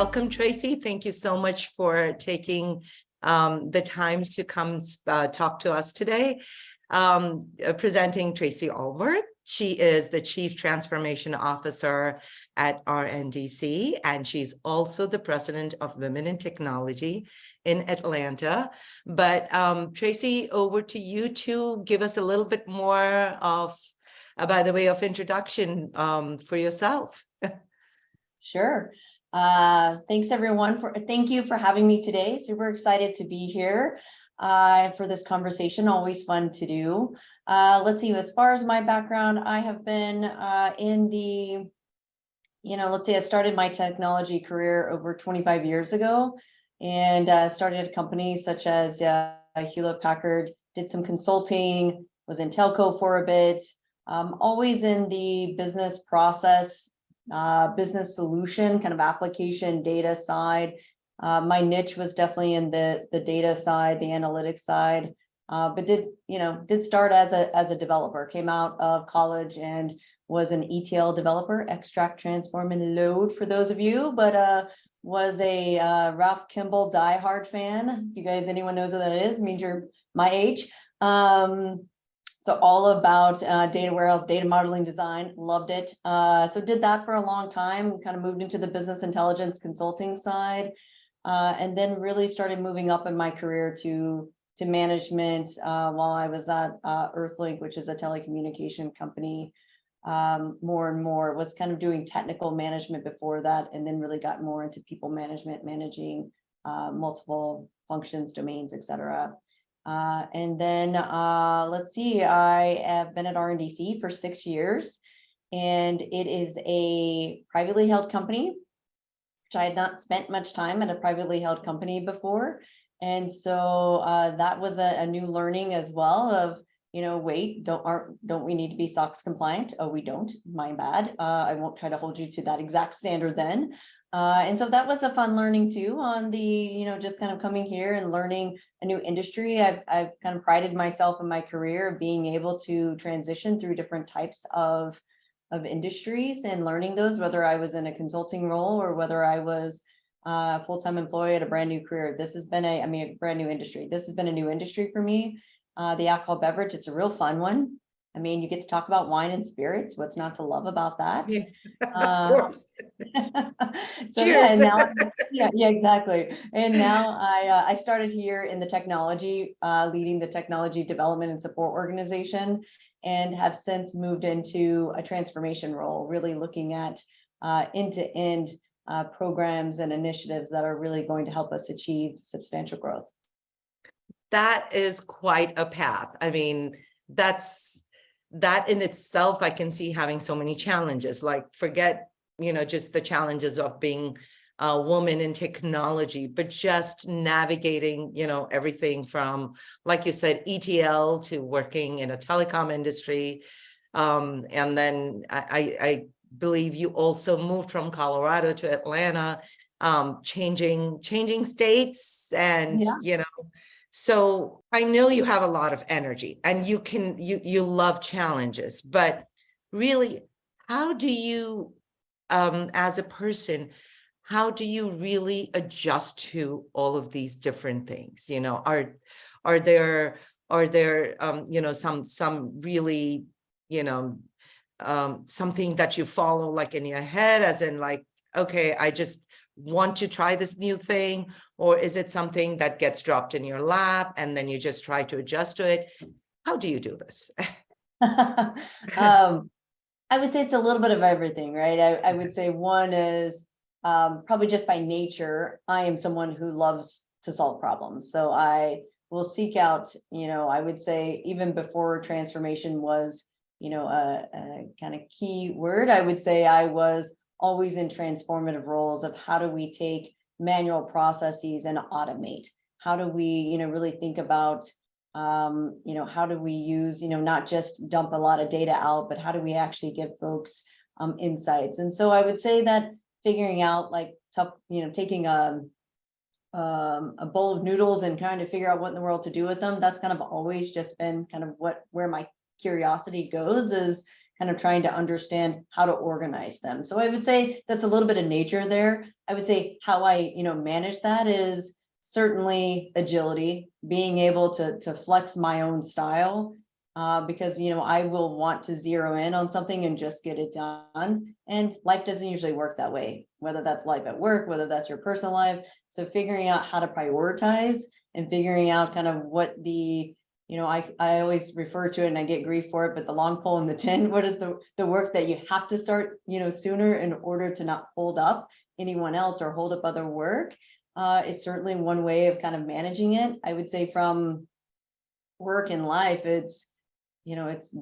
welcome, Tracy. Thank you so much for taking the time to come talk to us today. Presenting Tracy Aldworth. She is the Chief Transformation Officer at RNDC, and she's also the President of Women in Technology in Atlanta. But Tracy, over to you to give us a little bit more of, by the way of introduction, for yourself. Sure. Thanks everyone thank you for having me today. Super excited to be here for this conversation. Always fun to do. Let's see, as far as my background, I have been in the, let's say I started my technology career over 25 years ago and started at companies such as Hewlett Packard, did some consulting, was in telco for a bit, always in the business process, business solution, kind of application data side. My niche was definitely in the data side, the analytics side, but did start as a developer. Came out of college and was an ETL developer, extract, transform, and load for those of you, but was a Ralph Kimball diehard fan. If you guys, anyone knows who that is, means you're my age. So all about data warehouse, data modeling design, loved it. So did that for a long time, kind of moved into the business intelligence consulting side, and then really started moving up in my career to management while I was at Earthlink, which is a telecommunication company. More and more was kind of doing technical management before that, and then really got more into people management, managing multiple functions, domains, etc. And then let's see, I have been at RNDC for 6 years, and it is a privately held company, which I had not spent much time at a privately held company before. And so that was a new learning as well of, wait, don't we need to be SOX compliant? Oh, we don't, my bad. I won't try to hold you to that exact standard then. And so that was a fun learning too on the, just kind of coming here and learning a new industry. I've kind of prided myself in my career of being able to transition through different types of industries and learning those, whether I was in a consulting role or whether I was a full-time employee at a brand new career. This has been a brand new industry. This has been a new industry for me. The alcohol beverage, it's a real fun one. I mean, you get to talk about wine and spirits. What's not to love about that? Yeah, of course. So cheers. yeah, and now, yeah, exactly. And now I started here in the technology, leading the technology development and support organization, and have since moved into a transformation role, really looking at end-to-end programs and initiatives that are really going to help us achieve substantial growth. That is quite a path. I mean, that in itself, I can see having so many challenges, like forget, just the challenges of being a woman in technology, but just navigating, everything from, like you said, ETL to working in a telecom industry. And then I believe you also moved from Colorado to Atlanta, changing states and, so I know you have a lot of energy and you love challenges, but really, how do you, as a person, how do you really adjust to all of these different things? Are there some really, something that you follow like in your head, as in like, okay, I just want to try this new thing, or is it something that gets dropped in your lap and then you just try to adjust to it? How do you do this? I would say it's a little bit of everything, right? I would say one is probably just by nature, I am someone who loves to solve problems. So I will seek out, I would say even before transformation was, a kind of key word, I would say I was always in transformative roles of how do we take manual processes and automate? How do we, really think about, how do we use, not just dump a lot of data out, but how do we actually give folks insights? And so I would say that figuring out like taking a bowl of noodles and trying to figure out what in the world to do with them, that's kind of always just been kind of where my curiosity goes is, kind of trying to understand how to organize them. So I would say that's a little bit of nature there. I would say how I, manage that is certainly agility, being able to flex my own style, because, I will want to zero in on something and just get it done. And life doesn't usually work that way, whether that's life at work, whether that's your personal life. So figuring out how to prioritize and figuring out kind of what the, I always refer to it and I get grief for it, but the long pole in the tent, what is the work that you have to start, sooner in order to not hold up anyone else or hold up other work, is certainly one way of kind of managing it. I would say from work and life, it's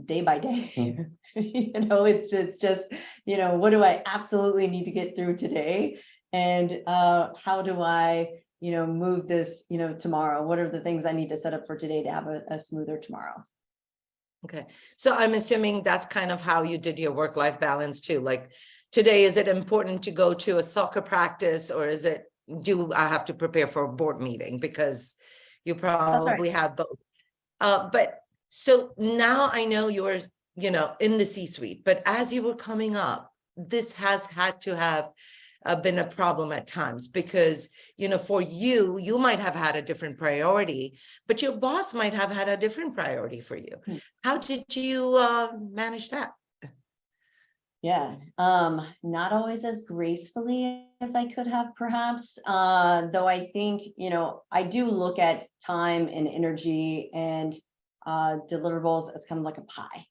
day by day. It's just, what do I absolutely need to get through today? And how do I, move this, tomorrow? What are the things I need to set up for today to have a smoother tomorrow? Okay. So I'm assuming that's kind of how you did your work-life balance too. Like today, is it important to go to a soccer practice, or is it, do I have to prepare for a board meeting? Because you probably have both. But so now I know you're, in the C-suite, but as you were coming up, this has had to have been a problem at times because, for you, you might have had a different priority, but your boss might have had a different priority for you. How did you manage that? Yeah, not always as gracefully as I could have, perhaps. Though I think, I do look at time and energy and deliverables as kind of like a pie.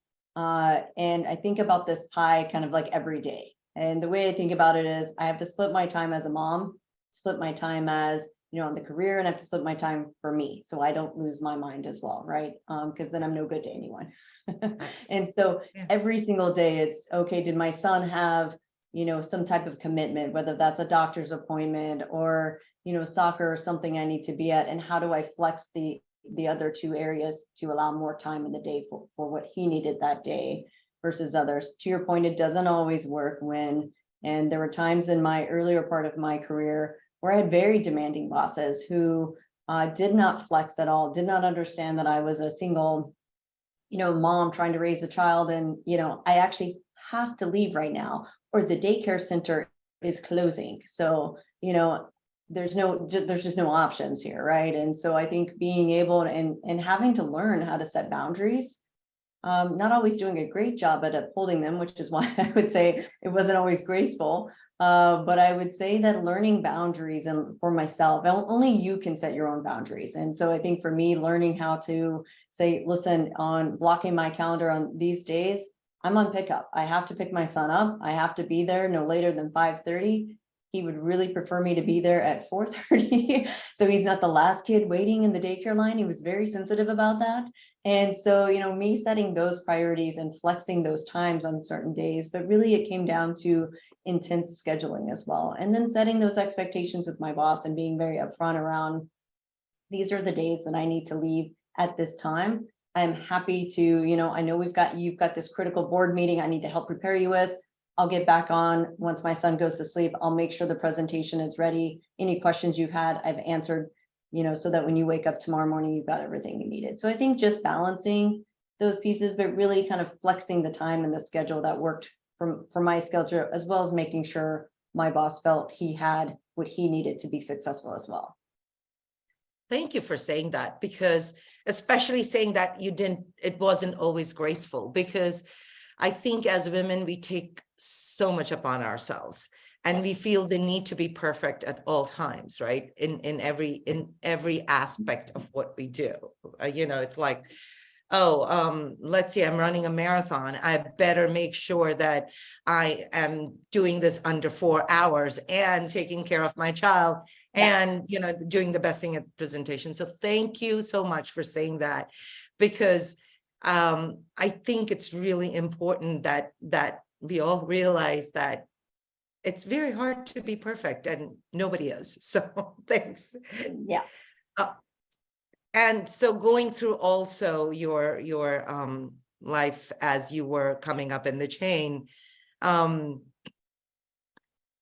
And I think about this pie kind of like every day. And the way I think about it is I have to split my time as a mom, split my time as, on the career, and I have to split my time for me. So I don't lose my mind as well, right? Because then I'm no good to anyone. And so every single day it's, okay, did my son have, some type of commitment, whether that's a doctor's appointment or, soccer or something I need to be at, and how do I flex the other two areas to allow more time in the day for what he needed that day versus others. To your point, it doesn't always work and there were times in my earlier part of my career where I had very demanding bosses who did not flex at all, did not understand that I was a single, mom trying to raise a child. And, I actually have to leave right now or the daycare center is closing. So, there's just no options here, right? And so I think being able and having to learn how to set boundaries, not always doing a great job at upholding them, which is why I would say it wasn't always graceful. But I would say that learning boundaries and for myself, only you can set your own boundaries. And so I think for me, learning how to say, listen, on blocking my calendar on these days, I'm on pickup. I have to pick my son up. I have to be there no later than 5:30. He would really prefer me to be there at 4:30. So he's not the last kid waiting in the daycare line. He was very sensitive about that. And so, me setting those priorities and flexing those times on certain days, but really it came down to intense scheduling as well. And then setting those expectations with my boss and being very upfront around, these are the days that I need to leave at this time. I'm happy to, I know you've got this critical board meeting I need to help prepare you with. I'll get back on once my son goes to sleep. I'll make sure the presentation is ready. Any questions you've had, I've answered, so that when you wake up tomorrow morning, you've got everything you needed. So I think just balancing those pieces, but really kind of flexing the time and the schedule that worked for my schedule, as well as making sure my boss felt he had what he needed to be successful as well. Thank you for saying that, because especially saying that it wasn't always graceful, because I think as women, we take so much upon ourselves and we feel the need to be perfect at all times, right? In every aspect of what we do. It's like, let's say I'm running a marathon. I better make sure that I am doing this under 4 hours and taking care of my child and, doing the best thing at the presentation. So thank you so much for saying that, because I think it's really important that we all realize that it's very hard to be perfect and nobody is. So thanks. Yeah. And so going through also your life as you were coming up in the chain,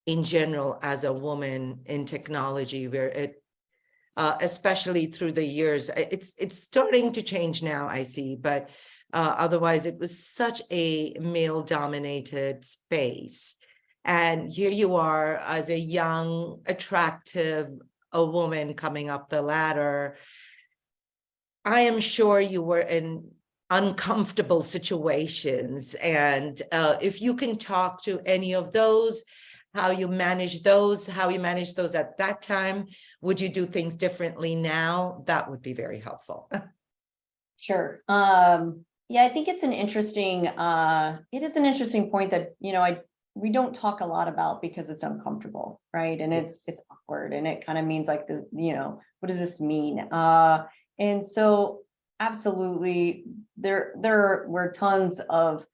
in general, as a woman in technology, where it, especially through the years, it's starting to change now, I see, but Otherwise, it was such a male-dominated space. And here you are as a young, attractive, a woman coming up the ladder. I am sure you were in uncomfortable situations. And if you can talk to any of those, how you manage those at that time, would you do things differently now? That would be very helpful. Sure. Yeah, I think it's an interesting, it is an interesting point that, we don't talk a lot about because it's uncomfortable, right? And it's awkward, and it kind of means like what does this mean? And so absolutely there were tons of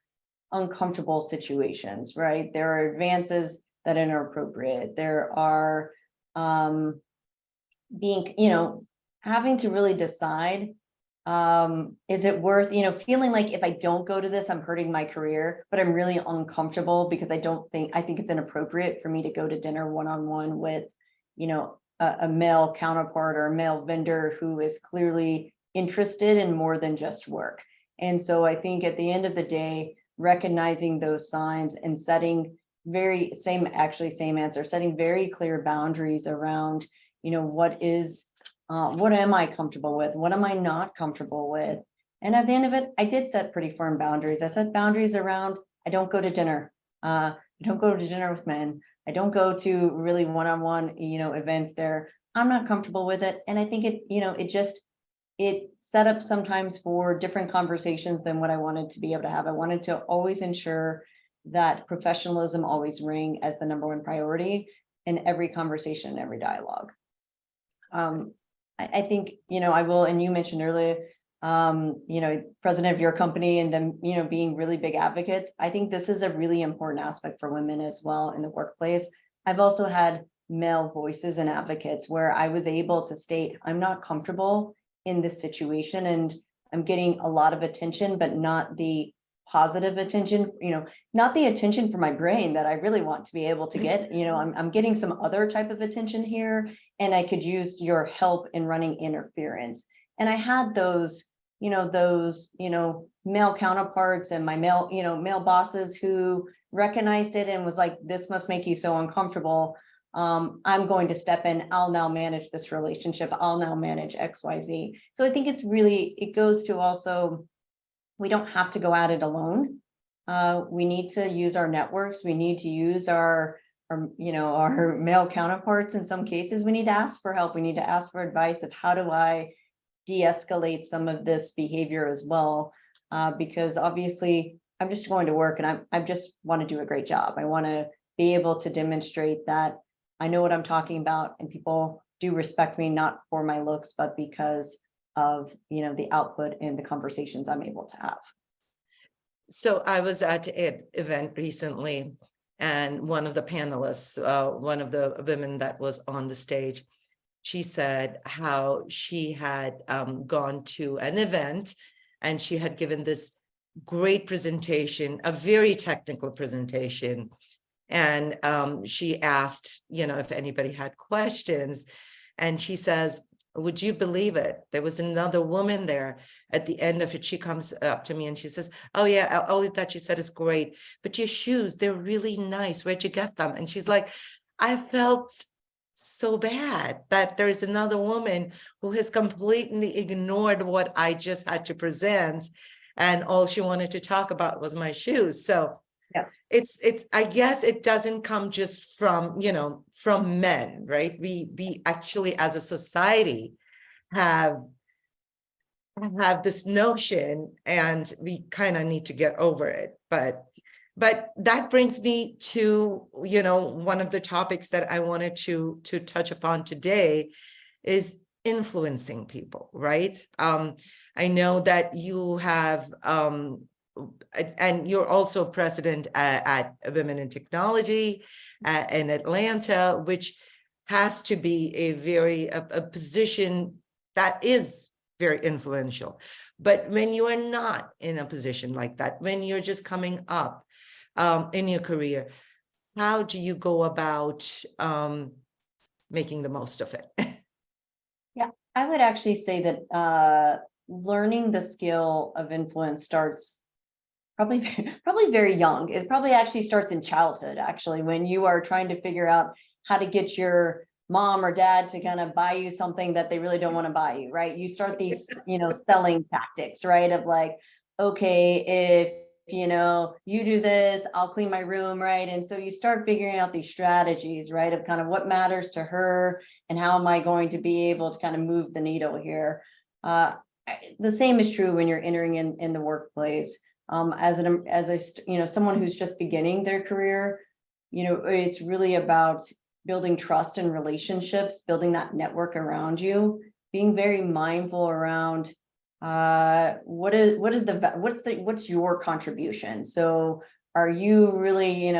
uncomfortable situations, right? There are advances that are inappropriate. There are having to really decide, is it worth, feeling like if I don't go to this, I'm hurting my career, but I'm really uncomfortable because I think it's inappropriate for me to go to dinner one-on-one with, a male counterpart or a male vendor who is clearly interested in more than just work. And so I think at the end of the day, recognizing those signs and setting same answer, setting very clear boundaries around, what am I comfortable with? What am I not comfortable with? And at the end of it, I did set pretty firm boundaries. I set boundaries around, I don't go to dinner. I don't go to dinner with men. I don't go to really one-on-one, events there. I'm not comfortable with it. And I think it set up sometimes for different conversations than what I wanted to be able to have. I wanted to always ensure that professionalism always ring as the number one priority in every conversation, every dialogue. I think, I will, and you mentioned earlier, president of your company and them, being really big advocates. I think this is a really important aspect for women as well in the workplace. I've also had male voices and advocates where I was able to state, I'm not comfortable in this situation and I'm getting a lot of attention, but not the positive attention, not the attention for my brain that I really want to be able to get. I'm getting some other type of attention here, and I could use your help in running interference. And I had those male counterparts and my male bosses who recognized it and was like, this must make you so uncomfortable. I'm going to step in. I'll now manage this relationship. I'll now manage XYZ. So I think it goes to also, we don't have to go at it alone. We need to use our networks. We need to use our male counterparts. In some cases, we need to ask for help. We need to ask for advice of how do I de-escalate some of this behavior as well. Because obviously I'm just going to work and I just want to do a great job. I want to be able to demonstrate that I know what I'm talking about and people do respect me, not for my looks, but because of the output and the conversations I'm able to have. So I was at an event recently, and one of the panelists, one of the women that was on the stage, she said how she had gone to an event and she had given this great presentation, a very technical presentation. And she asked, if anybody had questions, and she says, would you believe it? There was another woman there. At the end of it, she comes up to me and she says, oh yeah, all that you said is great, but your shoes, they're really nice. Where'd you get them? And she's like, I felt so bad that there's another woman who has completely ignored what I just had to present. And all she wanted to talk about was my shoes. So yeah, it's, I guess it doesn't come just from, from men, right? We actually, as a society, have this notion, and we kind of need to get over it. But that brings me to, one of the topics that I wanted to touch upon today is influencing people, right? I know that you have, and you're also president at Women in Technology in Atlanta, which has to be a position that is very influential. But when you are not in a position like that, when you're just coming up in your career, how do you go about making the most of it? Yeah, I would actually say that learning the skill of influence starts probably very young. It probably actually starts in childhood, actually, when you are trying to figure out how to get your mom or dad to kind of buy you something that they really don't want to buy you, right? You start these, selling tactics, right? Of like, okay, if you do this, I'll clean my room, right? And so you start figuring out these strategies, right? Of kind of what matters to her and how am I going to be able to kind of move the needle here. The same is true when you're entering in the workplace. Someone who's just beginning their career, it's really about building trust and relationships, building that network around you, being very mindful around what's your contribution. So are you really,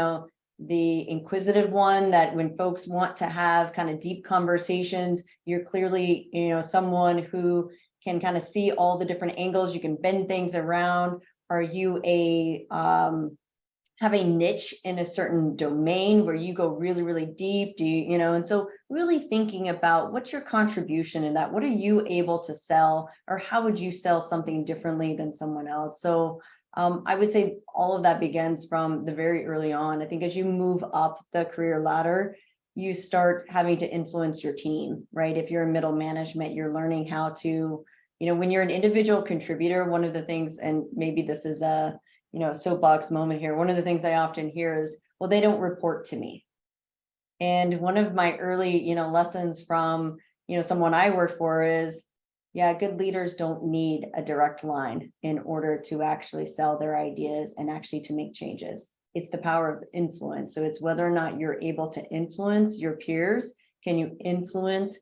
the inquisitive one that when folks want to have kind of deep conversations, you're clearly, someone who can kind of see all the different angles, you can bend things around. Are you have a niche in a certain domain where you go really, really deep? Do you, and so really thinking about what's your contribution in that? What are you able to sell, or how would you sell something differently than someone else? So I would say all of that begins from the very early on. I think as you move up the career ladder, you start having to influence your team, right? If you're in middle management, you're learning how to, when you're an individual contributor, one of the things, and maybe this is a, soapbox moment here. One of the things I often hear is, well, they don't report to me. And one of my early, lessons from, someone I worked for is, yeah, good leaders don't need a direct line in order to actually sell their ideas and actually to make changes. It's the power of influence. So it's whether or not you're able to influence your peers. Can you influence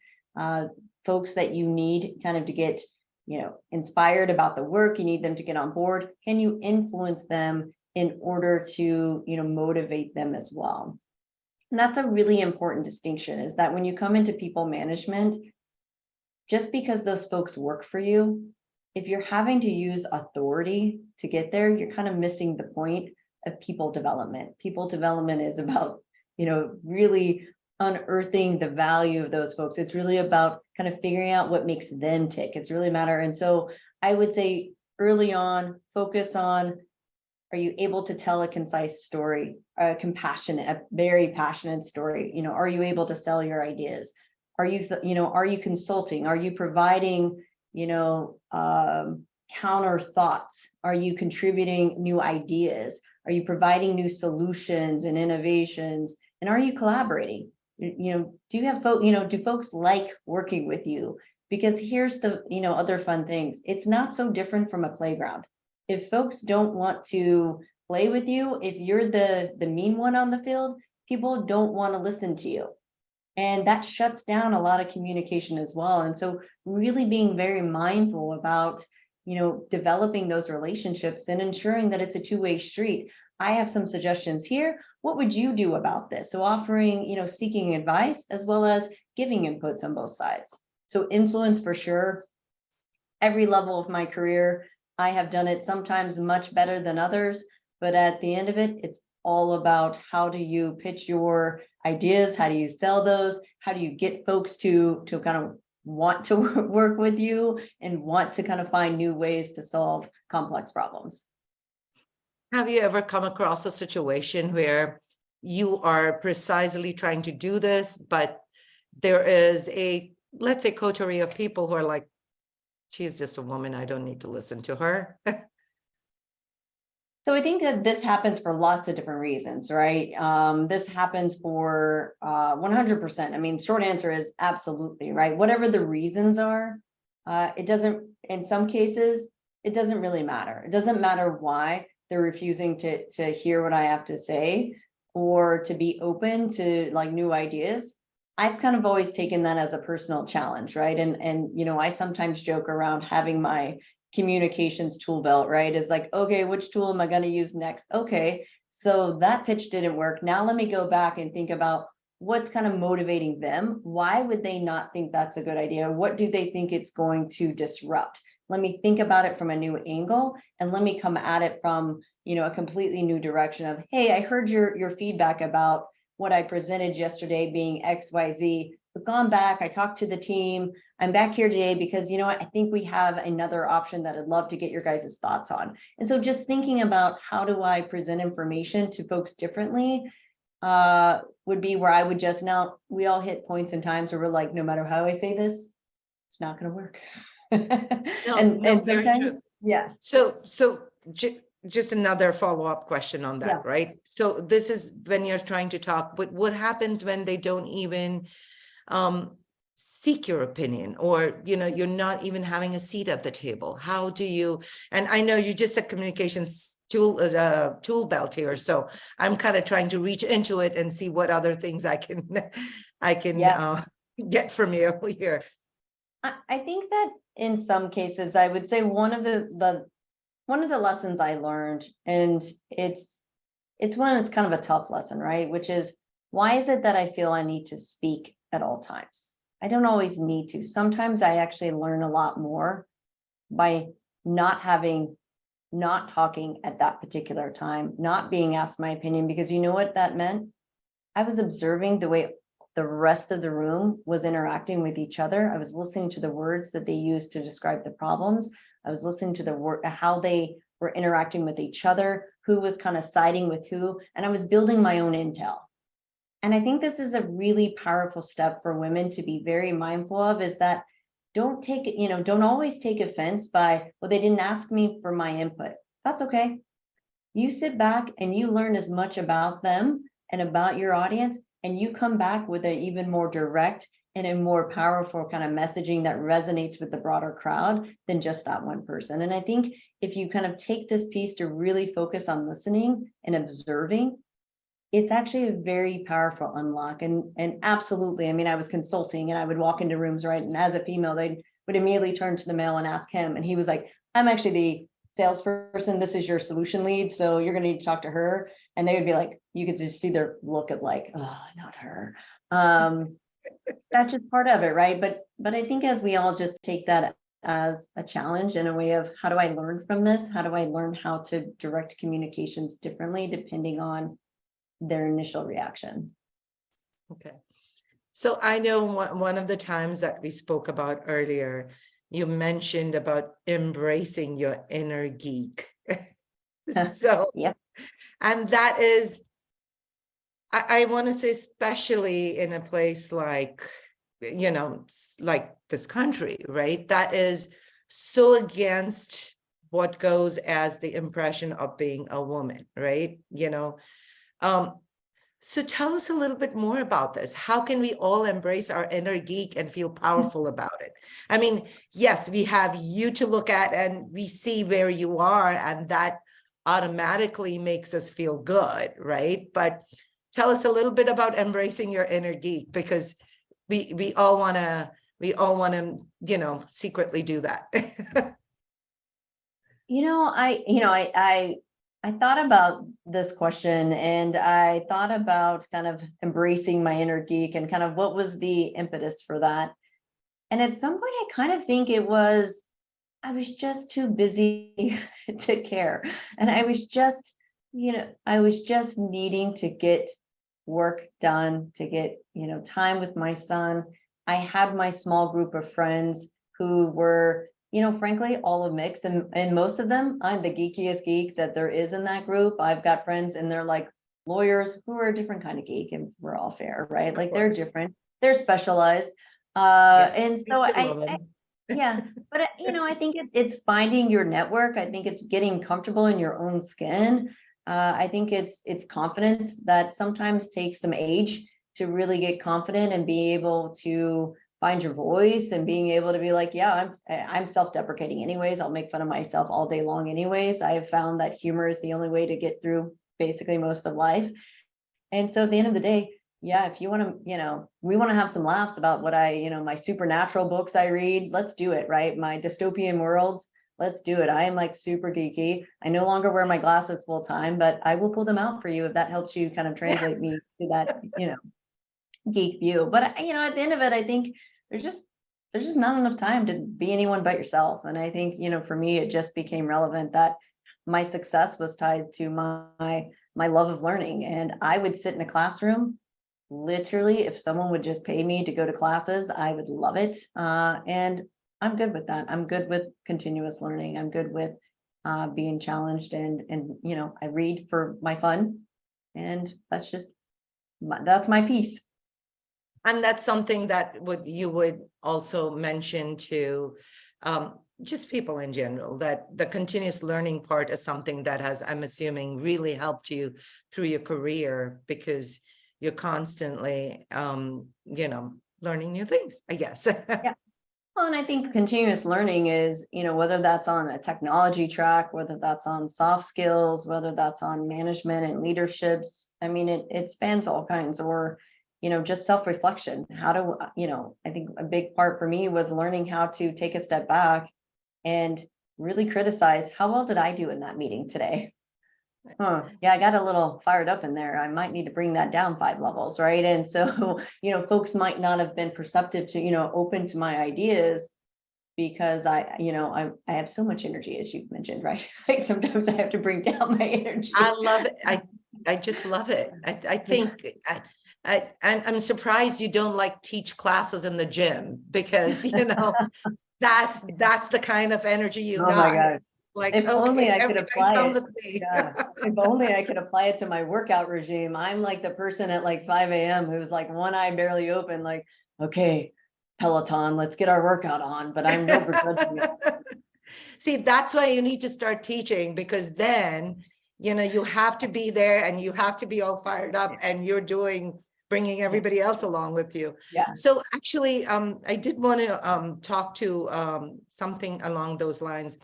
folks that you need kind of to get inspired about the work? You need them to get on board. Can you influence them in order to, motivate them as well? And that's a really important distinction, is that when you come into people management, just because those folks work for you, if you're having to use authority to get there, you're kind of missing the point of people development. People development is about, really unearthing the value of those folks. It's really about kind of figuring out what makes them tick. It's really matter. And so I would say early on, focus on, are you able to tell a concise story, a very passionate story? Are you able to sell your ideas? Are you, are you consulting? Are you providing, counter thoughts? Are you contributing new ideas? Are you providing new solutions and innovations? And are you collaborating? Do you have do folks like working with you? Because here's the, other fun things. It's not so different from a playground. If folks don't want to play with you, if you're the mean one on the field, people don't want to listen to you. And that shuts down a lot of communication as well. And so really being very mindful about, developing those relationships and ensuring that it's a two-way street. I have some suggestions here. What would you do about this? So offering, seeking advice as well as giving inputs on both sides. So influence for sure. Every level of my career, I have done it sometimes much better than others, but at the end of it, it's all about how do you pitch your ideas? How do you sell those? How do you get folks to kind of want to work with you and want to kind of find new ways to solve complex problems? Have you ever come across a situation where you are precisely trying to do this, but there is let's say, coterie of people who are like, she's just a woman, I don't need to listen to her? So I think that this happens for lots of different reasons, right? This happens for 100%. I mean, short answer is absolutely, right? Whatever the reasons are, it doesn't, in some cases, it doesn't really matter. It doesn't matter why they're refusing to hear what I have to say or to be open to like new ideas. I've kind of always taken that as a personal challenge, right? And I sometimes joke around having my communications tool belt, right? Is like, okay, which tool am I going to use next? Okay, so that pitch didn't work. Now let me go back and think about what's kind of motivating them. Why would they not think that's a good idea? What do they think it's going to disrupt? Let me think about it from a new angle, and let me come at it from, a completely new direction of, hey, I heard your feedback about what I presented yesterday being XYZ. I've gone back, I talked to the team. I'm back here today because, you know what, I think we have another option that I'd love to get your guys' thoughts on. And so just thinking about how do I present information to folks differently would be where I would just, now we all hit points and times where we're like, no matter how I say this, it's not going to work. No, no, and very sometimes, true. yeah, Just another follow-up question on that, Yeah. right? So this is when you're trying to talk, but what happens when they don't even seek your opinion, or you're not even having a seat at the table? How do you, and I know you just said communications tool belt here, so I'm kind of trying to reach into it and see what other things I can get from you here. I think that in some cases, I would say one of the lessons I learned, and it's one that's kind of a tough lesson, right? Which is, why is it that I feel I need to speak at all times? I don't always need to. Sometimes I actually learn a lot more by not talking at that particular time, not being asked my opinion, because you know what that meant? I was observing the way the rest of the room was interacting with each other. I was listening to the words that they used to describe the problems. I was listening to how they were interacting with each other, who was kind of siding with who, and I was building my own intel. And I think this is a really powerful step for women to be very mindful of, is that don't always take offense by, well, they didn't ask me for my input. That's okay. You sit back and you learn as much about them and about your audience, and you come back with an even more direct and a more powerful kind of messaging that resonates with the broader crowd than just that one person. And I think if you kind of take this piece to really focus on listening and observing, it's actually a very powerful unlock. And absolutely, I mean, I was consulting and I would walk into rooms, right? And as a female, they would immediately turn to the male and ask him. And he was like, I'm actually the salesperson. This is your solution lead. So you're going to need to talk to her. And they would be like, you could just see their look of like, oh, not her. That's just part of it, right? But I think as we all just take that as a challenge in a way of, how do I learn from this? How do I learn how to direct communications differently depending on their initial reaction? Okay. So I know one of the times that we spoke about earlier, you mentioned about embracing your inner geek. So, Yep. And that is, I want to say, especially in a place like, like this country, right? That is so against what goes as the impression of being a woman, right? So tell us a little bit more about this. How can we all embrace our inner geek and feel powerful about it? I mean, yes, we have you to look at and we see where you are, and that automatically makes us feel good, right? But tell us a little bit about embracing your inner geek, because we all want to secretly do that. I thought about this question, and I thought about kind of embracing my inner geek and kind of what was the impetus for that. And at some point, I kind of think it was, I was just too busy to care. And I was just needing to get work done, to get, time with my son. I had my small group of friends who were, frankly, all a mix. And most of them, I'm the geekiest geek that there is in that group. I've got friends and they're like lawyers who are a different kind of geek, and we're all fair, right? Like they're different, they're specialized. And so yeah, but I think it's finding your network. I think it's getting comfortable in your own skin. I think it's confidence that sometimes takes some age to really get confident and be able to find your voice, and being able to be like, yeah, I'm self-deprecating anyways. I'll make fun of myself all day long anyways. I have found that humor is the only way to get through basically most of life. And so at the end of the day, yeah, if you want to, we want to have some laughs about what my supernatural books I read, let's do it, right? My dystopian worlds, let's do it. I am like super geeky. I no longer wear my glasses full time, but I will pull them out for you if that helps you kind of translate me to that, geek view. But at the end of it, I think there's just not enough time to be anyone but yourself. And I think, for me, it just became relevant that my success was tied to my love of learning. And I would sit in a classroom literally, if someone would just pay me to go to classes, I would love it. And I'm good with that. I'm good with continuous learning. I'm good with being challenged, and I read for my fun, and that's just that's my piece. And that's something that you would also mention to just people in general, that the continuous learning part is something that has, I'm assuming, really helped you through your career, because you're constantly, learning new things, I guess. Yeah. Well, and I think continuous learning is, whether that's on a technology track, whether that's on soft skills, whether that's on management and leaderships. I mean, it spans all kinds, or, just self-reflection. How do, I think a big part for me was learning how to take a step back and really criticize, how well did I do in that meeting today? Yeah, I got a little fired up in there. I might need to bring that down 5 levels, right? And so, folks might not have been perceptive to, open to my ideas, because I have so much energy, as you've mentioned, right? Like sometimes I have to bring down my energy. I love it. I just love it. I think I'm surprised you don't like teach classes in the gym, because that's the kind of energy you Oh my got. gosh. Like, If only okay, I could everybody apply come it. with me. Yeah. If only I could apply it to my workout regime. I'm like the person at like 5 a.m. who's like one eye barely open, like, okay, Peloton, let's get our workout on. But I'm no begrudging it. See, that's why you need to start teaching, because then, you have to be there and you have to be all fired up, and you're bringing everybody else along with you. Yeah. So actually, I did want to talk to something along those lines.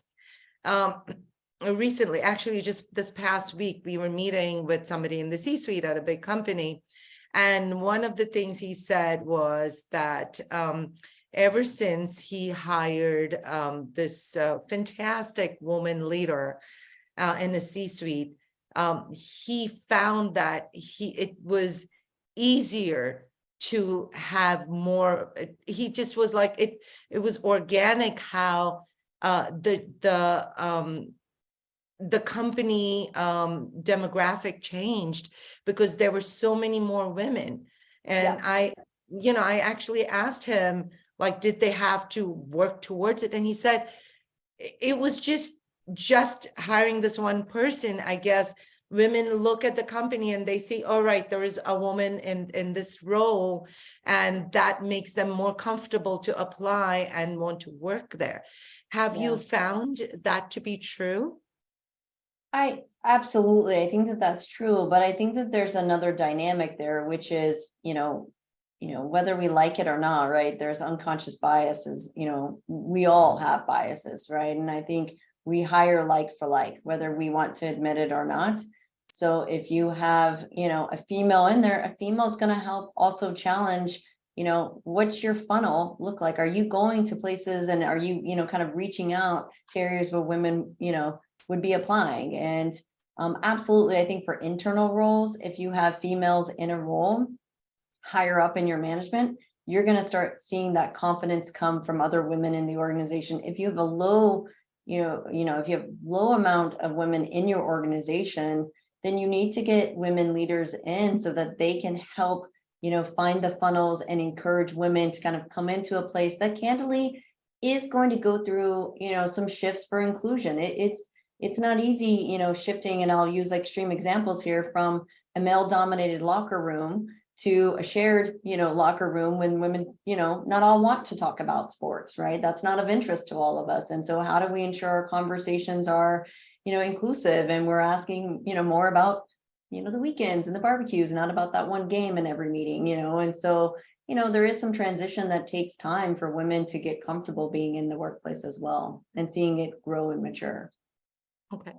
Recently, actually, just this past week, we were meeting with somebody in the C-suite at a big company. And one of the things he said was that ever since he hired this fantastic woman leader in the C-suite, he found that it was easier to have more. He just was like, it was organic how the company demographic changed, because there were so many more women. And I actually asked him, like, did they have to work towards it? And he said it was just hiring this one person. I guess women look at the company and they see, all right, there is a woman in this role, and that makes them more comfortable to apply and want to work there. Have you found that to be true? I absolutely, I think that that's true, but I think that there's another dynamic there, which is, whether we like it or not, right? There's unconscious biases, we all have biases, right? And I think we hire like for like, whether we want to admit it or not. So if you have, a female in there, a female is going to help also challenge, what's your funnel look like? Are you going to places, and are you, kind of reaching out to areas where women, would be applying? And absolutely, I think for internal roles, if you have females in a role higher up in your management, you're going to start seeing that confidence come from other women in the organization. If you have a low, if you have low amount of women in your organization, then you need to get women leaders in so that they can help, find the funnels and encourage women to kind of come into a place that candidly is going to go through, some shifts for inclusion. It's not easy, shifting, and I'll use extreme examples here, from a male dominated locker room to a shared, locker room when women, not all want to talk about sports, right? That's not of interest to all of us. And so how do we ensure our conversations are, inclusive, and we're asking, more about, the weekends and the barbecues, not about that one game in every meeting, and so, there is some transition that takes time for women to get comfortable being in the workplace as well, and seeing it grow and mature. Okay.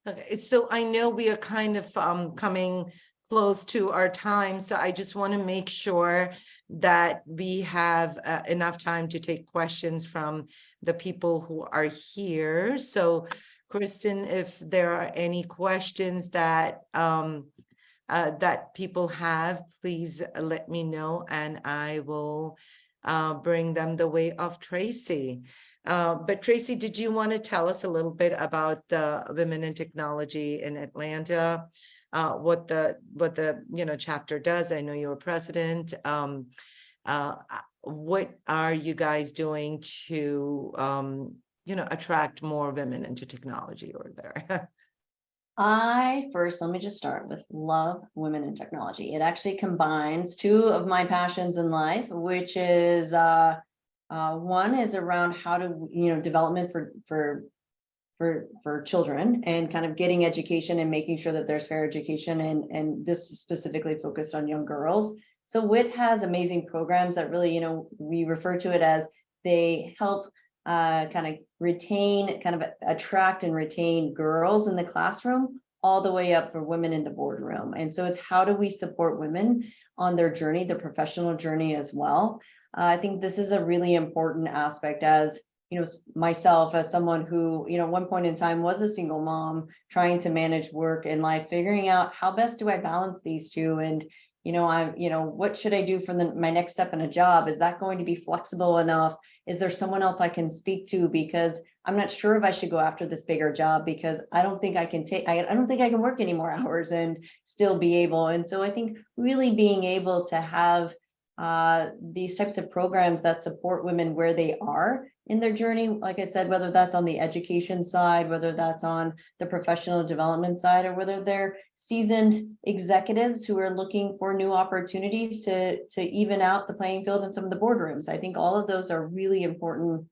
Okay. So I know we are kind of coming close to our time. So I just want to make sure that we have enough time to take questions from the people who are here. So Kristen, if there are any questions that that people have, please let me know, and I will bring them the way of Tracy. But Tracy, did you want to tell us a little bit about the Women in Technology in Atlanta? what the chapter does. I know you're president. What are you guys doing to attract more women into technology over there? Let me just start with love women in technology. It actually combines two of my passions in life, which is one is around how to, development for children and kind of getting education and making sure that there's fair education, and this is specifically focused on young girls. So WIT has amazing programs that really, we refer to it as they help kind of attract and retain girls in the classroom all the way up for women in the boardroom. And so it's how do we support women on their journey, their professional journey as well. I think this is a really important aspect, as myself, as someone who, at one point in time was a single mom trying to manage work and life, figuring out how best do I balance these two. And what should I do for my next step in a job? Is that going to be flexible enough? Is there someone else I can speak to? Because I'm not sure if I should go after this bigger job, because I don't think I can work any more hours and still be able. And so I think really being able to have these types of programs that support women where they are in their journey, like I said, whether that's on the education side, whether that's on the professional development side, or whether they're seasoned executives who are looking for new opportunities to even out the playing field in some of the boardrooms. I think all of those are really important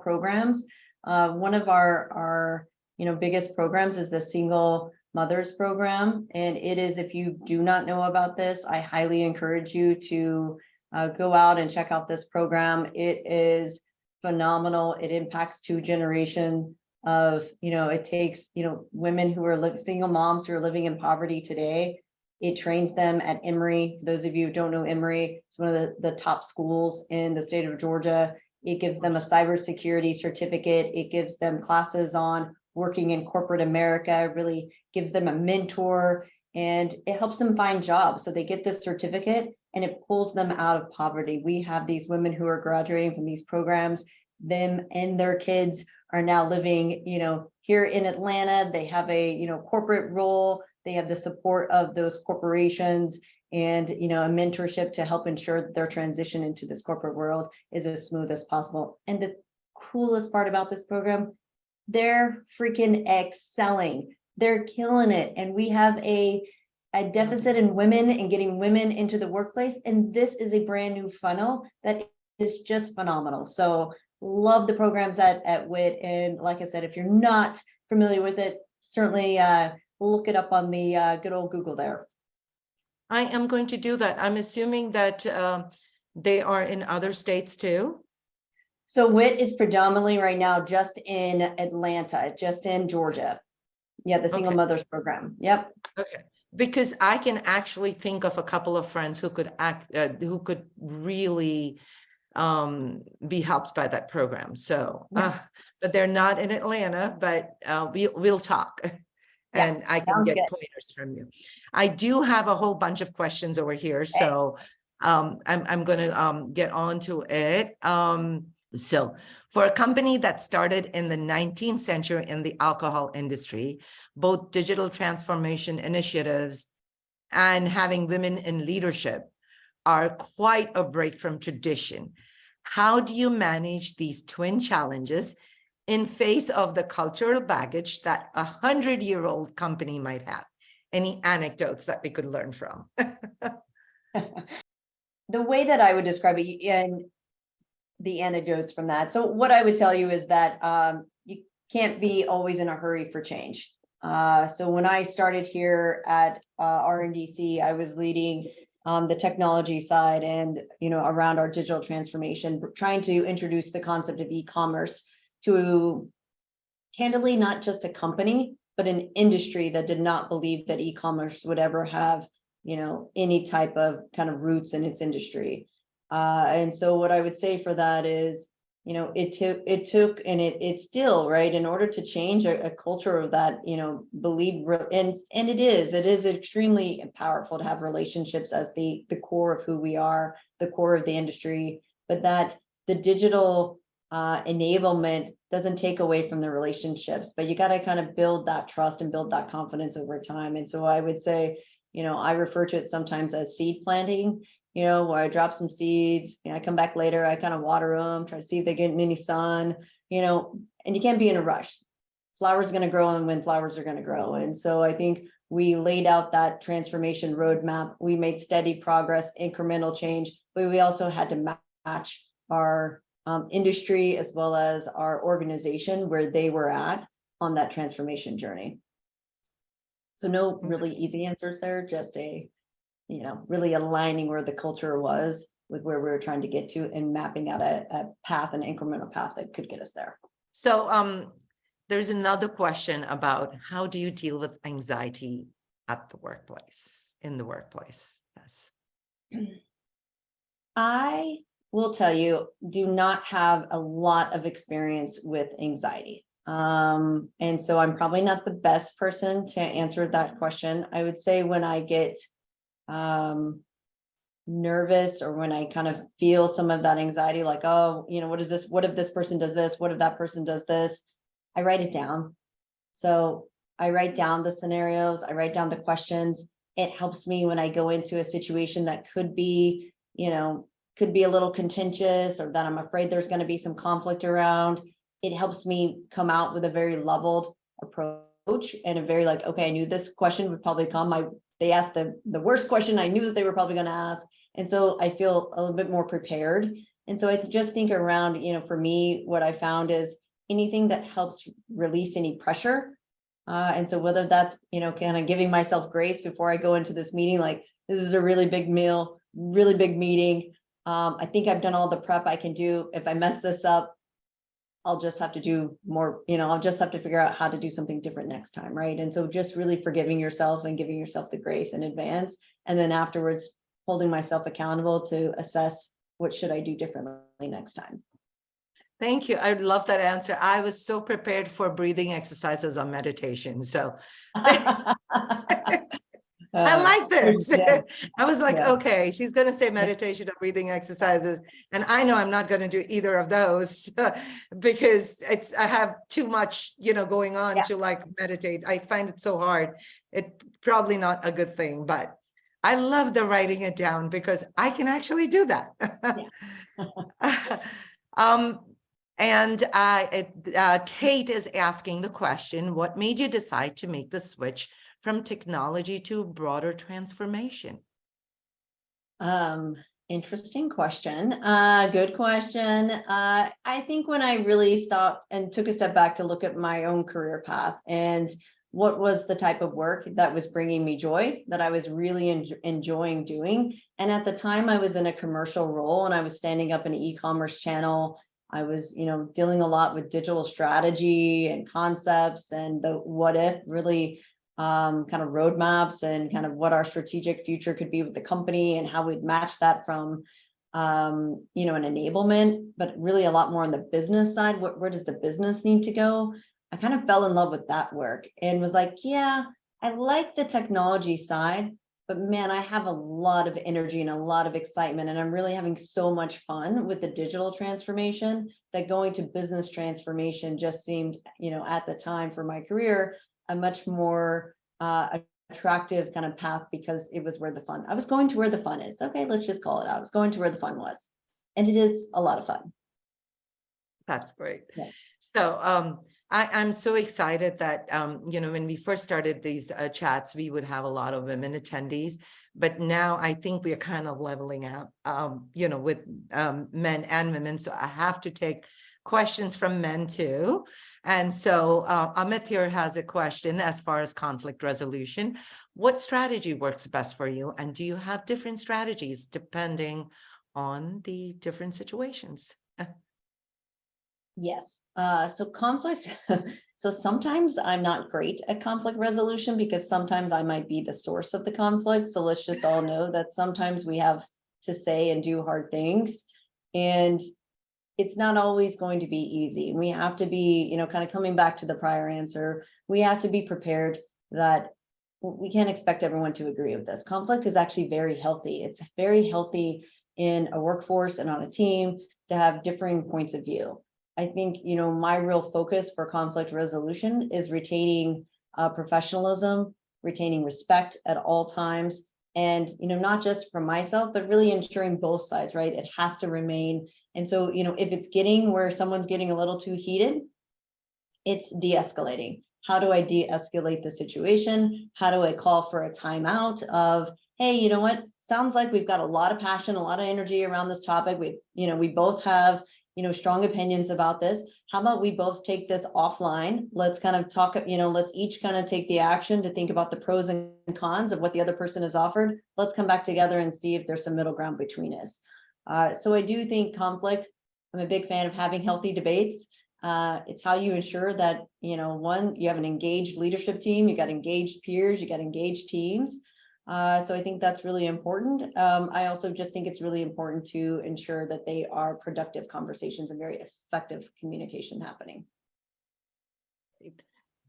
programs. One of our biggest programs is the Single Mothers Program, and it is, if you do not know about this, I highly encourage you to go out and check out this program. It is phenomenal. It impacts 2 generations of, it takes, women who are single moms who are living in poverty today. It trains them at Emory. For those of you who don't know Emory, it's one of the top schools in the state of Georgia. It gives them a cybersecurity certificate. It gives them classes on working in corporate America, really gives them a mentor, and it helps them find jobs. So they get this certificate and it pulls them out of poverty. We have these women who are graduating from these programs. Them and their kids are now living, here in Atlanta. They have a, corporate role. They have the support of those corporations and, a mentorship to help ensure that their transition into this corporate world is as smooth as possible. And the coolest part about this program, they're freaking excelling. They're killing it. And we have a deficit in women and getting women into the workplace. And this is a brand new funnel that is just phenomenal. So love the programs at WIT. And like I said, if you're not familiar with it, certainly look it up on the good old Google there. I am going to do that. I'm assuming that they are in other states too. So WIT is predominantly right now just in Atlanta, just in Georgia. Yeah, the Single Mothers Program. Yep. Okay. Because I can actually think of a couple of friends who could really be helped by that program. So, but they're not in Atlanta, but we'll talk. And I can get pointers from you. I do have a whole bunch of questions over here. So I'm going to get on to it. So for a company that started in the 19th century in the alcohol industry, both digital transformation initiatives and having women in leadership are quite a break from tradition. How do you manage these twin challenges in face of the cultural baggage that a 100-year-old company might have? Any anecdotes that we could learn from? The way that I would describe it, and the anecdotes from that. So what I would tell you is that you can't be always in a hurry for change. So when I started here at RNDC, I was leading the technology side and, around our digital transformation, trying to introduce the concept of e-commerce to, candidly, not just a company, but an industry that did not believe that e-commerce would ever have, any type of kind of roots in its industry. And so what I would say for that is, it took, and it still, right, in order to change a culture of that, believe, and it is extremely powerful to have relationships as the core of who we are, the core of the industry, but that the digital enablement doesn't take away from the relationships, but you got to kind of build that trust and build that confidence over time. And so I would say, I refer to it sometimes as seed planting, where I drop some seeds, I come back later, I kind of water them, try to see if they get any sun, and you can't be in a rush. Flowers are going to grow and when flowers are going to grow. And so I think we laid out that transformation roadmap. We made steady progress, incremental change, but we also had to match our industry as well as our organization where they were at on that transformation journey. So no really easy answers there, just really aligning where the culture was with where we were trying to get to and mapping out a path, an incremental path that could get us there. So there's another question about how do you deal with anxiety at the workplace, in the workplace? Yes. I will tell you, do not have a lot of experience with anxiety. And so I'm probably not the best person to answer that question. I would say when I get nervous or when I kind of feel some of that anxiety, like, oh, what is this? What if this person does this? What if that person does this? I write it down. So I write down the scenarios, I write down the questions. It helps me when I go into a situation that could be, could be a little contentious or that I'm afraid there's going to be some conflict around. It helps me come out with a very leveled approach and a very okay, I knew this question would probably come. They asked the worst question I knew that they were probably going to ask. And so I feel a little bit more prepared. And so I just think around, for me, what I found is anything that helps release any pressure. And so whether that's, kind of giving myself grace before I go into this meeting, like this is a really big meal, really big meeting. I think I've done all the prep I can do. If I mess this up, I'll just have to do more, I'll just have to figure out how to do something different next time. Right. And so just really forgiving yourself and giving yourself the grace in advance. And then afterwards, holding myself accountable to assess what should I do differently next time. Thank you. I love that answer. I was so prepared for breathing exercises on meditation. So I like this. Yeah. I was like, Yeah. okay, she's going to say meditation or breathing exercises. And I know I'm not going to do either of those because I have too much, going on to meditate. I find it so hard. It's probably not a good thing, but I love the writing it down because I can actually do that. And Kate is asking the question, what made you decide to make the switch from technology to broader transformation? Interesting question. Good question. I think when I really stopped and took a step back to look at my own career path and what was the type of work that was bringing me joy, that I was really enjoying doing. And at the time I was in a commercial role and I was standing up an e-commerce channel. I was, dealing a lot with digital strategy and concepts and the what if really kind of roadmaps and kind of what our strategic future could be with the company and how we'd match that from, an enablement, but really a lot more on the business side. Where does the business need to go? I kind of fell in love with that work and was like, yeah, I like the technology side, but man, I have a lot of energy and a lot of excitement, and I'm really having so much fun with the digital transformation that going to business transformation just seemed, at the time for my career, a much more attractive kind of path because it was I was going to where the fun is. Okay, let's just call it out. I was going to where the fun was. And it is a lot of fun. That's great. Yeah. So I'm so excited that, when we first started these chats, we would have a lot of women attendees, but now I think we are kind of leveling out, with men and women. So I have to take questions from men too. And so Amit here has a question as far as conflict resolution. What strategy works best for you? And do you have different strategies depending on the different situations? Yes. So conflict. So sometimes I'm not great at conflict resolution because sometimes I might be the source of the conflict. So let's just all know that sometimes we have to say and do hard things. And it's not always going to be easy. We have to be, kind of coming back to the prior answer, we have to be prepared that we can't expect everyone to agree with this. Conflict is actually very healthy. It's very healthy in a workforce and on a team to have differing points of view. I think, my real focus for conflict resolution is retaining professionalism, retaining respect at all times. And, not just for myself, but really ensuring both sides, right? It has to remain. And so, if it's getting where someone's getting a little too heated, it's de-escalating. How do I de-escalate the situation? How do I call for a timeout of, hey, you know what? Sounds like we've got a lot of passion, a lot of energy around this topic. We both have, strong opinions about this. How about we both take this offline? Let's kind of talk, let's each kind of take the action to think about the pros and cons of what the other person has offered. Let's come back together and see if there's some middle ground between us. So I do think conflict, I'm a big fan of having healthy debates. It's how you ensure that, one, you have an engaged leadership team, you got engaged peers, you got engaged teams. So I think that's really important. I also just think it's really important to ensure that they are productive conversations and very effective communication happening.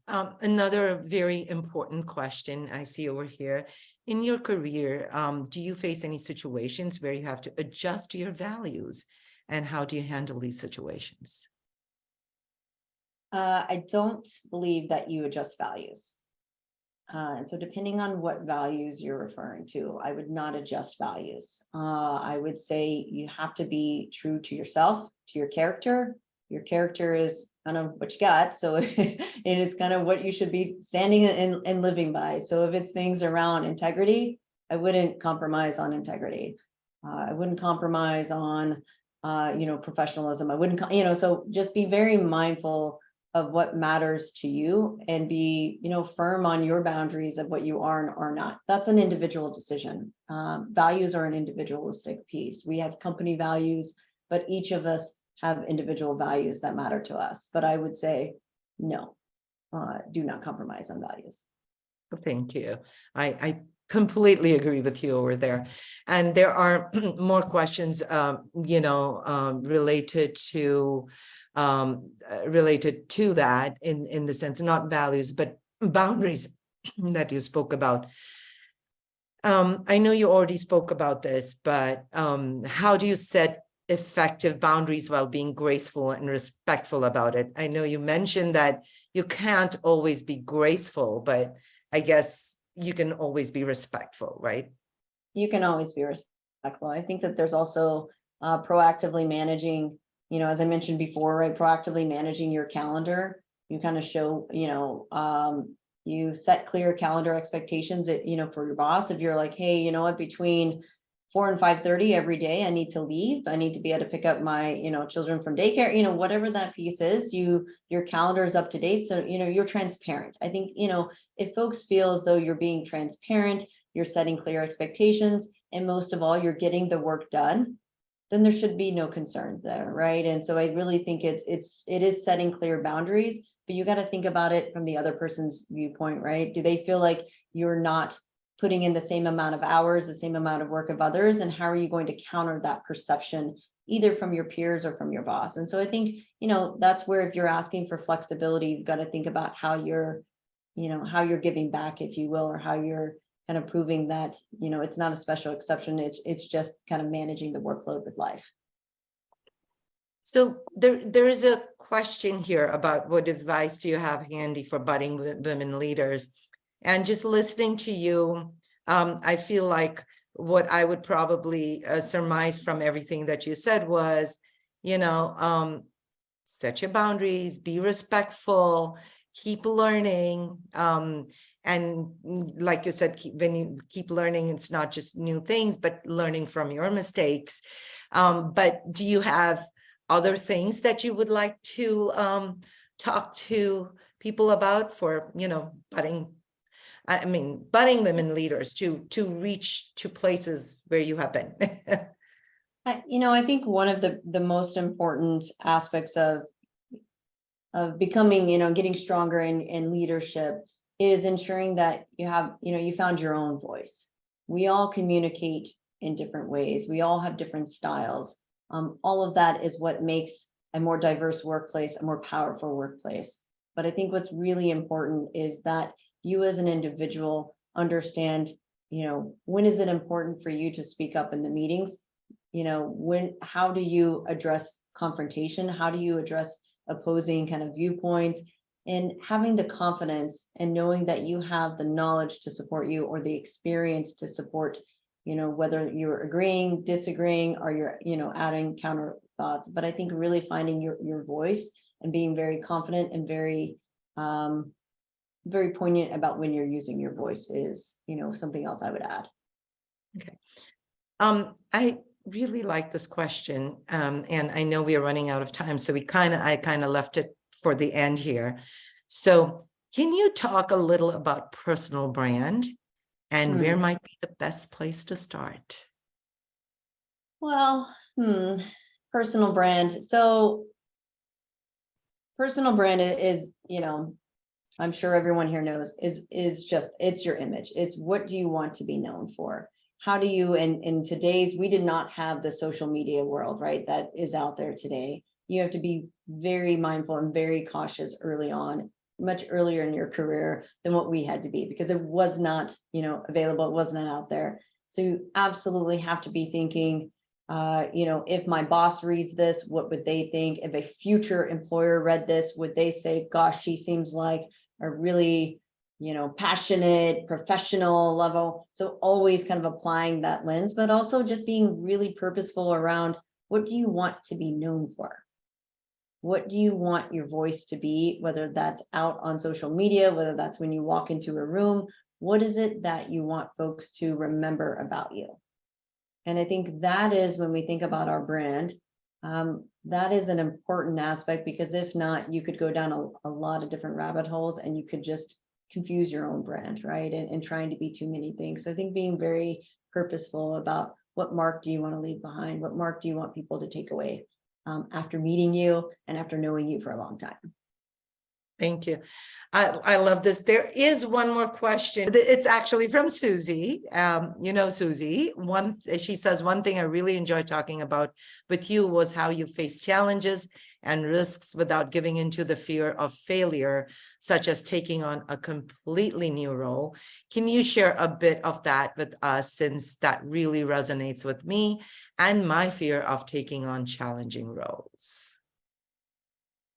Another very important question I see over here. In your career, do you face any situations where you have to adjust to your values? And how do you handle these situations? I don't believe that you adjust values. And so depending on what values you're referring to, I would not adjust values. I would say you have to be true to yourself, to your character. Your character is kind of what you got. So it is kind of what you should be standing and living by. So if it's things around integrity, I wouldn't compromise on integrity. I wouldn't compromise on, professionalism. I wouldn't, so just be very mindful of what matters to you and be, firm on your boundaries of what you are and are not. That's an individual decision. Values are an individualistic piece. We have company values, but each of us have individual values that matter to us. But I would say, no, do not compromise on values. Thank you. I completely agree with you over there. And there are more questions, related to that in the sense, not values, but boundaries that you spoke about. I know you already spoke about this, but how do you set effective boundaries while being graceful and respectful about it? I know you mentioned that you can't always be graceful, but I guess you can always be respectful, right? You can always be respectful. I think that there's also proactively managing, as I mentioned before, right? Proactively managing your calendar. You kind of show, you set clear calendar expectations that, for your boss. If you're like, hey, you know what, between 4 and 5:30 every day, I need to leave. I need to be able to pick up my, children from daycare, whatever that piece is, your calendar is up to date. So, you're transparent. I think, if folks feel as though you're being transparent, you're setting clear expectations, and most of all, you're getting the work done, then there should be no concern there, right? And so I really think it is setting clear boundaries, but you got to think about it from the other person's viewpoint, right? Do they feel like you're not putting in the same amount of hours, the same amount of work of others? And how are you going to counter that perception, either from your peers or from your boss? And so I think, that's where, if you're asking for flexibility, you've got to think about how you're giving back, if you will, or how you're kind of proving that, it's not a special exception. It's just kind of managing the workload with life. So there is a question here about what advice do you have handy for budding women leaders? And just listening to you, I feel like what I would probably surmise from everything that you said was, set your boundaries, be respectful, keep learning. And like you said, when you keep learning, it's not just new things, but learning from your mistakes. But do you have other things that you would like to talk to people about for, budding women leaders to reach to places where you have been? I think one of the most important aspects of becoming, getting stronger in leadership is ensuring that you found your own voice. We all communicate in different ways. We all have different styles. All of that is what makes a more diverse workplace a more powerful workplace. But I think what's really important is that you as an individual understand, when is it important for you to speak up in the meetings? How do you address confrontation? How do you address opposing kind of viewpoints? And having the confidence and knowing that you have the knowledge to support you, or the experience to support, whether you're agreeing, disagreeing, or you're, adding counter thoughts. But I think really finding your voice and being very confident and very, very poignant about when you're using your voice is, something else I would add. Okay. I really like this question. And I know we are running out of time, so I kind of left it for the end here. So can you talk a little about personal brand and where might be the best place to start? Well, personal brand. So personal brand is, I'm sure everyone here knows, is just, it's your image. It's what do you want to be known for? How do you, in today's, we did not have the social media world, right? That is out there today. You have to be very mindful and very cautious early on, much earlier in your career than what we had to be, because it was not, available. It was not out there. So you absolutely have to be thinking, if my boss reads this, what would they think? If a future employer read this, would they say, gosh, she seems like a really, passionate, professional level? So always kind of applying that lens, but also just being really purposeful around, what do you want to be known for? What do you want your voice to be, whether that's out on social media, whether that's when you walk into a room? What is it that you want folks to remember about you? And I think that is, when we think about our brand, that is an important aspect, because if not, you could go down a lot of different rabbit holes and you could just confuse your own brand, right? And trying to be too many things. So I think being very purposeful about, what mark do you want to leave behind? What mark do you want people to take away after meeting you and after knowing you for a long time? Thank you. I love this. There is one more question. It's actually from Susie. Susie, she says, one thing I really enjoyed talking about with you was how you face challenges and risks without giving into the fear of failure, such as taking on a completely new role. Can you share a bit of that with us, since that really resonates with me and my fear of taking on challenging roles?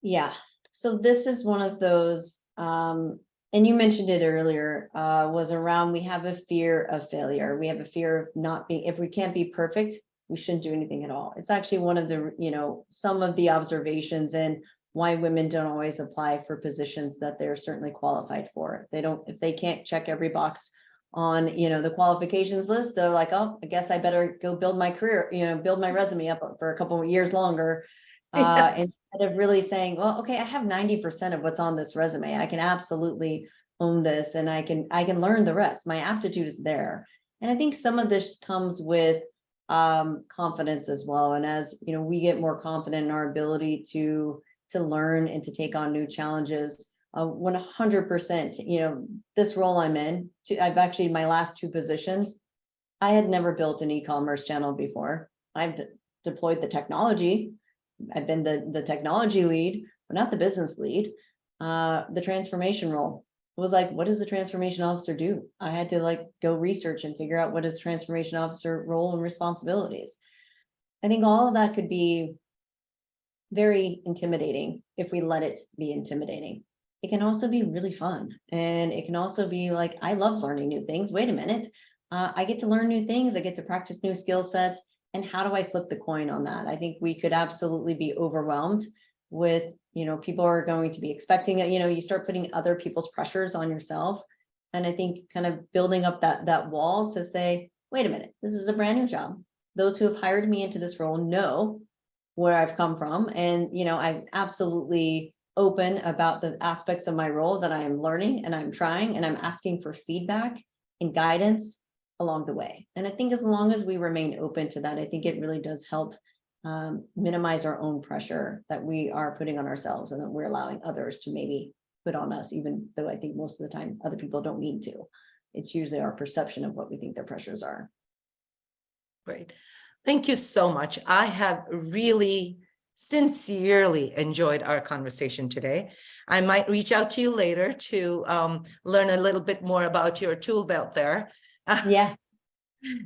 Yeah. So this is one of those, and you mentioned it earlier, was around, we have a fear of failure. We have a fear of not being, if we can't be perfect, we shouldn't do anything at all. It's actually one of the, some of the observations and why women don't always apply for positions that they're certainly qualified for. If they can't check every box on, the qualifications list, they're like, oh, I guess I better go build my career, build my resume up for a couple of years longer. Yes. Instead of really saying, well, okay, I have 90% of what's on this resume. I can absolutely own this, and I can learn the rest. My aptitude is there. And I think some of this comes with confidence as well. And as we get more confident in our ability to learn and to take on new challenges, 100%, this role I'm in, I've actually, my last two positions, I had never built an e-commerce channel before. I've deployed the technology. I've been the technology lead, but not the business lead. The transformation role was like, what does the transformation officer do? I had to go research and figure out what is transformation officer role and responsibilities. I think all of that could be very intimidating if we let it be intimidating. It can also be really fun. And it can also be like, I love learning new things. Wait a minute. I get to learn new things. I get to practice new skill sets. And how do I flip the coin on that? I think we could absolutely be overwhelmed with, people are going to be expecting it. You start putting other people's pressures on yourself. And I think kind of building up that wall to say, wait a minute, this is a brand new job. Those who have hired me into this role know where I've come from. And, I'm absolutely open about the aspects of my role that I am learning and I'm trying, and I'm asking for feedback and guidance along the way. And I think as long as we remain open to that, I think it really does help minimize our own pressure that we are putting on ourselves and that we're allowing others to maybe put on us, even though I think most of the time other people don't mean to. It's usually our perception of what we think their pressures are. Great. Thank you so much. I have really sincerely enjoyed our conversation today. I might reach out to you later to learn a little bit more about your tool belt there. Yeah.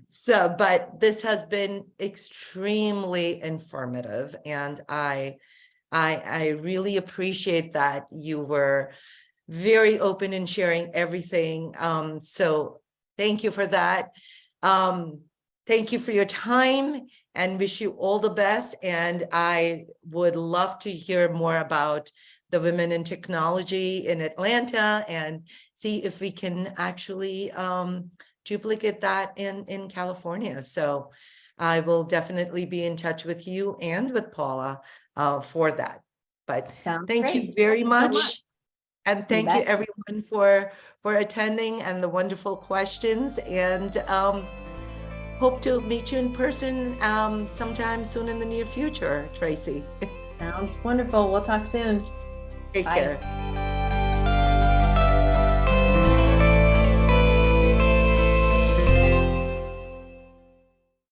So, but this has been extremely informative, and I really appreciate that you were very open in sharing everything. So thank you for that. Thank you for your time and wish you all the best. And I would love to hear more about the Women in Technology in Atlanta and see if we can actually duplicate that in California. So I will definitely be in touch with you and with Paula for that. But Sounds thank you great. very Thank you so much. And thank you bet. everyone for attending and the wonderful questions, and hope to meet you in person sometime soon in the near future, Tracy. Sounds wonderful. We'll talk soon. Take Bye. care.